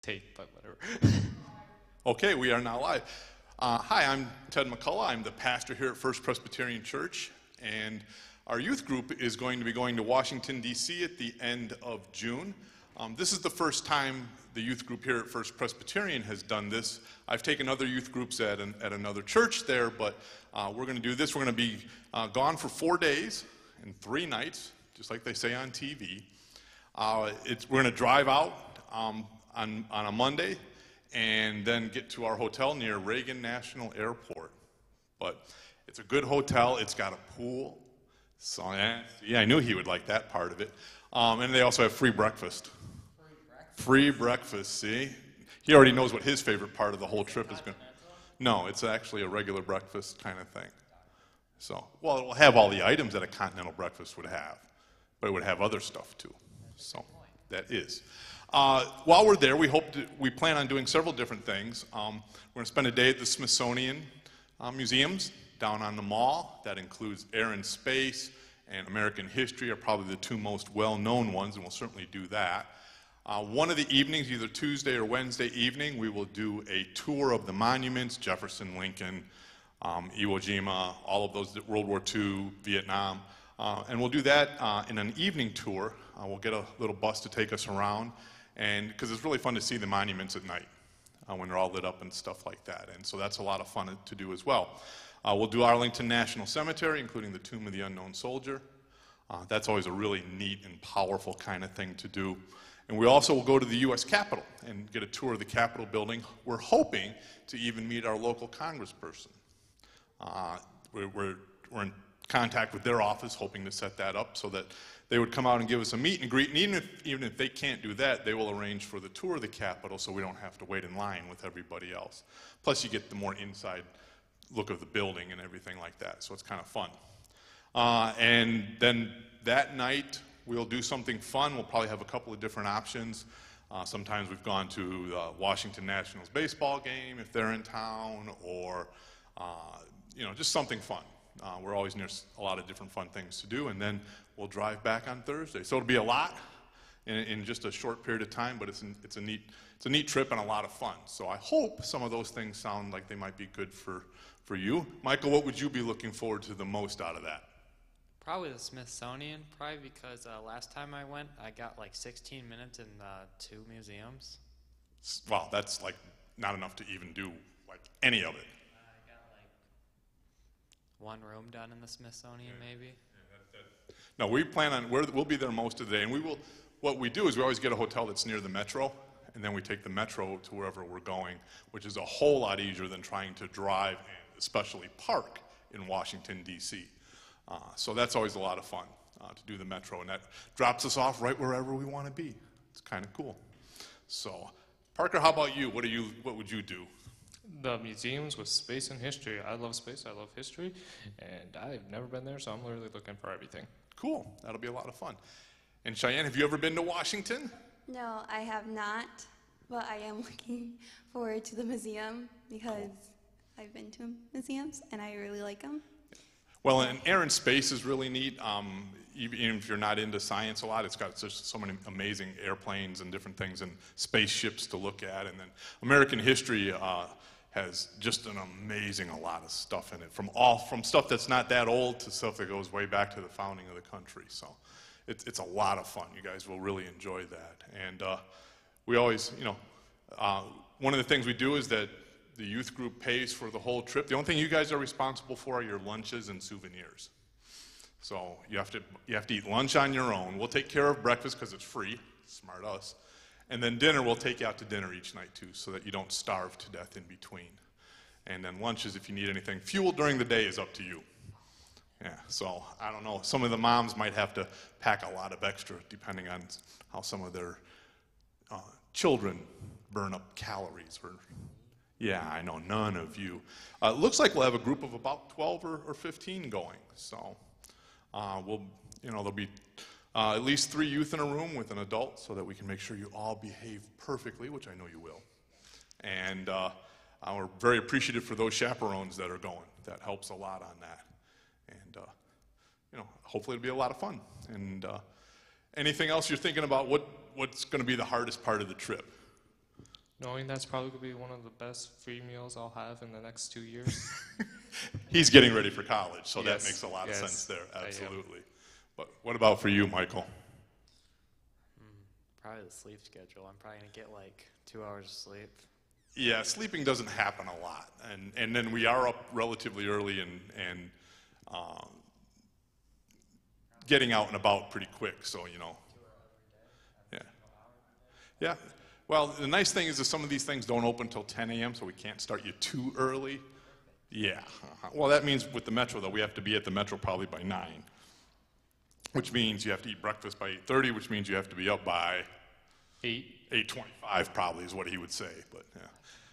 tape, but whatever. Okay, we are now live. Hi, I'm Ted McCulloch. I'm the pastor here at First Presbyterian Church, and our youth group is going to be going to Washington, D.C. at the end of June. This is the first time the youth group here at First Presbyterian has done this. I've taken other youth groups at another church there, but we're going to do this. We're going to be gone for 4 days and 3 nights, just like they say on TV. We're going to drive out on a Monday and then get to our hotel near Reagan National Airport. But it's a good hotel. It's got a pool. So yeah, I knew he would like that part of it. And they also have free breakfast. Free breakfast, see? He already knows what his favorite part of the whole trip is going to be. No, it's actually a regular breakfast kind of thing. So, well, it will have all the items that a continental breakfast would have, but it would have other stuff too. So that is. While we're there, we plan on doing several different things. We're going to spend a day at the Smithsonian museums down on the mall. That includes Air and Space and American History are probably the two most well-known ones, and we'll certainly do that. One of the evenings, either Tuesday or Wednesday evening, we will do a tour of the monuments, Jefferson, Lincoln, Iwo Jima, all of those, World War II, Vietnam. And we'll do that in an evening tour. We'll get a little bus to take us around, and because it's really fun to see the monuments at night when they're all lit up and stuff like that. And so that's a lot of fun to do as well. We'll do Arlington National Cemetery, including the Tomb of the Unknown Soldier. That's always a really neat and powerful kind of thing to do. And we also will go to the U.S. Capitol and get a tour of the Capitol building. We're hoping to even meet our local congressperson. We're in contact with their office, hoping to set that up so that they would come out and give us a meet and greet. And even if they can't do that, they will arrange for the tour of the Capitol so we don't have to wait in line with everybody else. Plus, you get the more inside look of the building and everything like that, so it's kind of fun. And then that night, we'll do something fun. We'll probably have a couple of different options. Sometimes we've gone to the Washington Nationals baseball game if they're in town, or just something fun. We're always near a lot of different fun things to do, and then we'll drive back on Thursday. So it'll be a lot in just a short period of time, but it's a neat trip and a lot of fun. So I hope some of those things sound like they might be good for you. Michael, what would you be looking forward to the most out of that? Probably the Smithsonian, probably because last time I went, I got like 16 minutes in 2 museums. Wow, that's like not enough to even do like any of it. I got like 1 room done in the Smithsonian, maybe. No, we plan on, we'll be there most of the day, and what we do is we always get a hotel that's near the metro, and then we take the metro to wherever we're going, which is a whole lot easier than trying to drive and especially park in Washington, D.C. So that's always a lot of fun to do the metro, and that drops us off right wherever we want to be. It's kind of cool. So, Parker, how about you? What would you do? The museums with space and history. I love space, I love history, and I've never been there, so I'm literally looking for everything. Cool. That'll be a lot of fun. And Cheyenne, have you ever been to Washington? No, I have not, but I am looking forward to the museum because I've been to museums and I really like them. Well, and Air and Space is really neat. Even if you're not into science a lot, it's got just so many amazing airplanes and different things and spaceships to look at. And then American History has just an amazing a lot of stuff in it, from stuff that's not that old to stuff that goes way back to the founding of the country. So it's a lot of fun. You guys will really enjoy that. And we always, one of the things we do is that the youth group pays for the whole trip. The only thing you guys are responsible for are your lunches and souvenirs. So you have to eat lunch on your own. We'll take care of breakfast because it's free. Smart us. And then dinner, we'll take you out to dinner each night too, so that you don't starve to death in between. And then lunches, if you need anything. Fuel during the day is up to you. Yeah, so I don't know. Some of the moms might have to pack a lot of extra depending on how some of their children burn up calories. Yeah, I know, none of you. It looks like we'll have a group of about 12 or 15 going. So there'll be at least 3 youth in a room with an adult so that we can make sure you all behave perfectly, which I know you will. And we're very appreciative for those chaperones that are going. That helps a lot on that. And, hopefully it'll be a lot of fun. And anything else you're thinking about, what's going to be the hardest part of the trip? knowing that's probably going to be one of the best free meals I'll have in the next 2 years. He's getting ready for college, so that Yes, makes a lot of yes, sense there, I am. absolutely. But what about for you, Michael? Probably the sleep schedule. I'm probably going to get like 2 hours of sleep. Yeah, sleeping doesn't happen a lot, and then we are up relatively early and getting out and about pretty quick, so you know. Yeah. Yeah. Well, the nice thing is that some of these things don't open until 10 a.m., so we can't start you too early. Yeah. Well, that means with the Metro, though, we have to be at the Metro probably by 9, which means you have to eat breakfast by 8:30, which means you have to be up by 8:25 probably is what he would say. But yeah.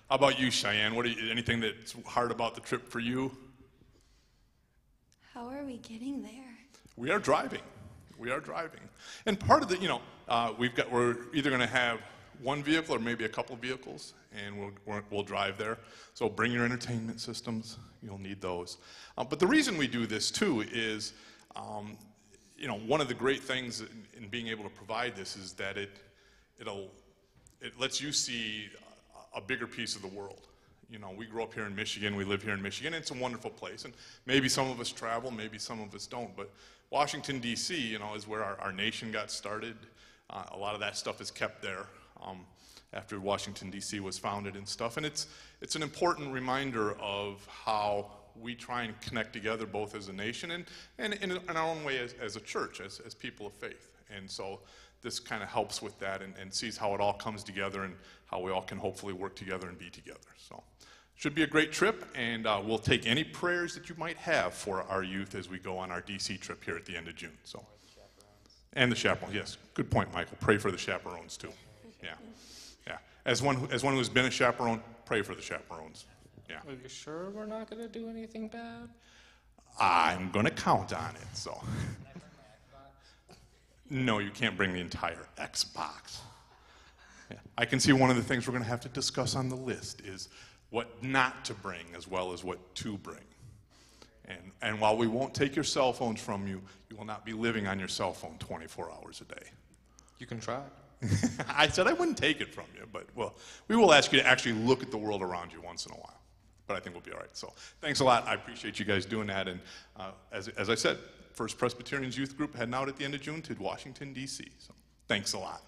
How about you, Cheyenne? Anything that's hard about the trip for you? How are we getting there? We are driving. We are driving. And part of the, we're either going to have one vehicle or maybe a couple vehicles, and we'll drive there. So bring your entertainment systems. You'll need those. But the reason we do this, too, is, one of the great things in being able to provide this is that it lets you see a bigger piece of the world. You know, we grew up here in Michigan, we live here in Michigan, it's a wonderful place, and maybe some of us travel, maybe some of us don't, but Washington, D.C., is where our nation got started. A lot of that stuff is kept there after Washington, D.C. was founded and stuff, and it's an important reminder of how we try and connect together both as a nation and in our own way as a church, as people of faith. And so this kind of helps with that and sees how it all comes together and how we all can hopefully work together and be together. So should be a great trip, and we'll take any prayers that you might have for our youth as we go on our D.C. trip here at the end of June. So, and the chaperones, yes, good point, Michael. Pray for the chaperones too. Yeah, yeah. As one who's been a chaperone, pray for the chaperones. Yeah. Are you sure we're not going to do anything bad? I'm going to count on it. So. No, you can't bring the entire Xbox. Yeah. I can see one of the things we're going to have to discuss on the list is what not to bring as well as what to bring. And while we won't take your cell phones from you, you will not be living on your cell phone 24 hours a day. You can try. I said I wouldn't take it from you, but we will ask you to actually look at the world around you once in a while. But I think we'll be all right. So thanks a lot. I appreciate you guys doing that. And as I said, First Presbyterians Youth Group heading out at the end of June to Washington, D.C. So thanks a lot.